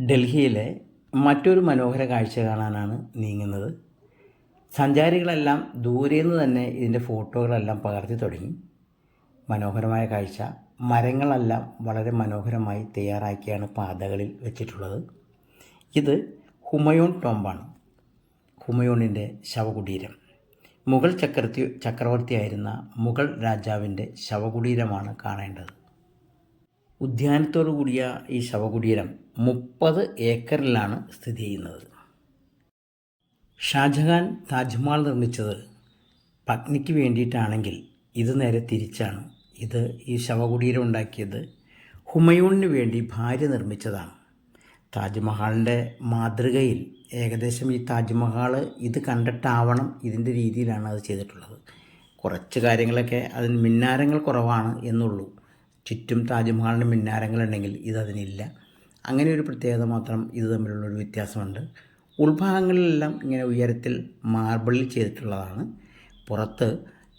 ഡൽഹിയിലെ മറ്റൊരു മനോഹര കാഴ്ച കാണാനാണ് നീങ്ങുന്നത്. സഞ്ചാരികളെല്ലാം ദൂരെ നിന്ന് തന്നെ ഇതിൻ്റെ ഫോട്ടോകളെല്ലാം പകർത്തി തുടങ്ങി. മനോഹരമായ കാഴ്ച. മരങ്ങളെല്ലാം വളരെ മനോഹരമായി തയ്യാറാക്കിയാണ് പാതകളിൽ വെച്ചിട്ടുള്ളത്. ഇത് ഹുമയൂൺ ടോംബാണ്, ഹുമയൂണിൻ്റെ ശവകുടീരം. മുഗൾ ചക്രവർത്തിയായിരുന്ന മുഗൾ രാജാവിൻ്റെ ശവകുടീരമാണ് കാണേണ്ടത്. ഉദ്യാനത്തോടു കൂടിയ ഈ ശവകുടീരം 30 ഏക്കറിലാണ് സ്ഥിതി ചെയ്യുന്നത്. ഷാജഹാൻ താജ്മഹൽ നിർമ്മിച്ചത് പത്നിക്ക് വേണ്ടിയിട്ടാണെങ്കിൽ ഇത് നേരെ തിരിച്ചാണ്. ഈ ശവകുടീരം ഉണ്ടാക്കിയത് ഹുമയൂണിന് വേണ്ടി ഭാര്യ നിർമ്മിച്ചതാണ്. താജ്മഹലിൻ്റെ മാതൃകയിൽ ഏകദേശം ഈ താജ്മഹൽ ഇത് കണ്ടിട്ടാവണം ഇതിൻ്റെ രീതിയിലാണ് അത് ചെയ്തിട്ടുള്ളത്. കുറച്ച് കാര്യങ്ങളൊക്കെ അതിന് മിന്നാരങ്ങൾ കുറവാണ് എന്നുള്ളൂ. ചുറ്റും താജ്മഹലിന് മിന്നാരങ്ങളുണ്ടെങ്കിൽ ഇതതിനില്ല. അങ്ങനെ ഒരു പ്രത്യേകത മാത്രം ഇത് തമ്മിലുള്ളൊരു വ്യത്യാസമുണ്ട്. ഉൾഭാഗങ്ങളിലെല്ലാം ഇങ്ങനെ ഉയരത്തിൽ മാർബിളിൽ ചെയ്തിട്ടുള്ളതാണ്. പുറത്ത്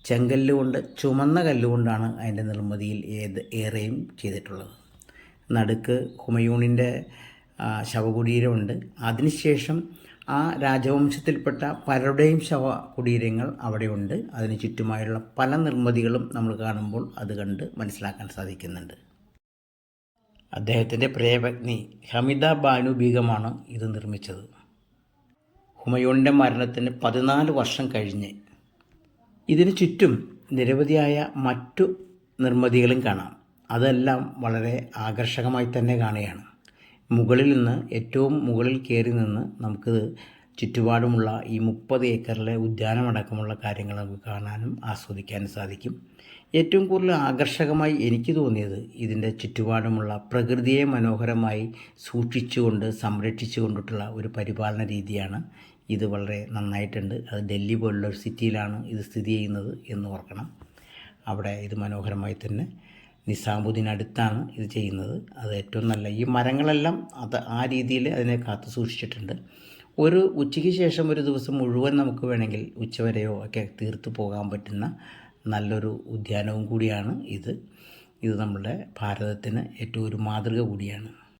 ചെങ്കല്ലുകൊണ്ട്, ചുമന്ന കല്ലുകൊണ്ടാണ് അതിൻ്റെ നിർമ്മിതിയിൽ ഏറെയും ചെയ്തിട്ടുള്ളത്. നടുക്ക് ഹുമയൂണിൻ്റെ ശവകുടീരമുണ്ട്. അതിനുശേഷം ആ രാജവംശത്തിൽപ്പെട്ട പലരുടെയും ശവകുടീരങ്ങൾ അവിടെയുണ്ട്. അതിന് ചുറ്റുമായുള്ള പല നിർമ്മിതികളും നമ്മൾ കാണുമ്പോൾ അത് കണ്ട് മനസ്സിലാക്കാൻ സാധിക്കുന്നുണ്ട്. അദ്ദേഹത്തിൻ്റെ പ്രിയപത്നി ഹമിദ ബാനു ബീഗമാണ് ഇത് നിർമ്മിച്ചത്. ഹുമയൂണിൻ്റെ മരണത്തിന് 14 വർഷം കഴിഞ്ഞ് ഇതിന് ചുറ്റും നിരവധിയായ മറ്റു നിർമ്മിതികളും കാണാം. അതെല്ലാം വളരെ ആകർഷകമായി തന്നെ കാണുകയാണ്. മുകളിൽ നിന്ന്, ഏറ്റവും മുകളിൽ കയറി നിന്ന് നമുക്ക് ചുറ്റുപാടുമുള്ള ഈ 30 ഏക്കറിലെ ഉദ്യാനമടക്കമുള്ള കാര്യങ്ങൾ നമുക്ക് കാണാനും ആസ്വദിക്കാനും സാധിക്കും. ഏറ്റവും കൂടുതൽ ആകർഷകമായി എനിക്ക് തോന്നിയത് ഇതിൻ്റെ ചുറ്റുപാടുമുള്ള പ്രകൃതിയെ മനോഹരമായി സൂക്ഷിച്ചുകൊണ്ട് സംരക്ഷിച്ചുകൊണ്ടിട്ടുള്ള ഒരു പരിപാലന രീതിയാണ്. ഇത് വളരെ നന്നായിട്ടുണ്ട്. അത് ഡൽഹി പോലുള്ള ഒരു സിറ്റിയിലാണ് ഇത് സ്ഥിതി ചെയ്യുന്നത് എന്ന് ഓർക്കണം. അവിടെ ഇത് മനോഹരമായി തന്നെ നിസാമുദ്ദീനടുത്താണ് ഇത് ചെയ്യുന്നത്. അത് ഏറ്റവും നല്ല, ഈ മരങ്ങളെല്ലാം ആ രീതിയിൽ അതിനെ കാത്തു സൂക്ഷിച്ചിട്ടുണ്ട്. ഒരു ഉച്ചയ്ക്ക് ശേഷം ഒരു ദിവസം മുഴുവൻ നമുക്ക് വേണമെങ്കിൽ ഉച്ചവരെയോ ഒക്കെ തീർത്തു പോകാൻ പറ്റുന്ന നല്ലൊരു ഉദ്യാനവും കൂടിയാണ് ഇത്. ഇത് നമ്മുടെ ഭാരതത്തിന് ഏറ്റവും ഒരു മാതൃക കൂടിയാണ്.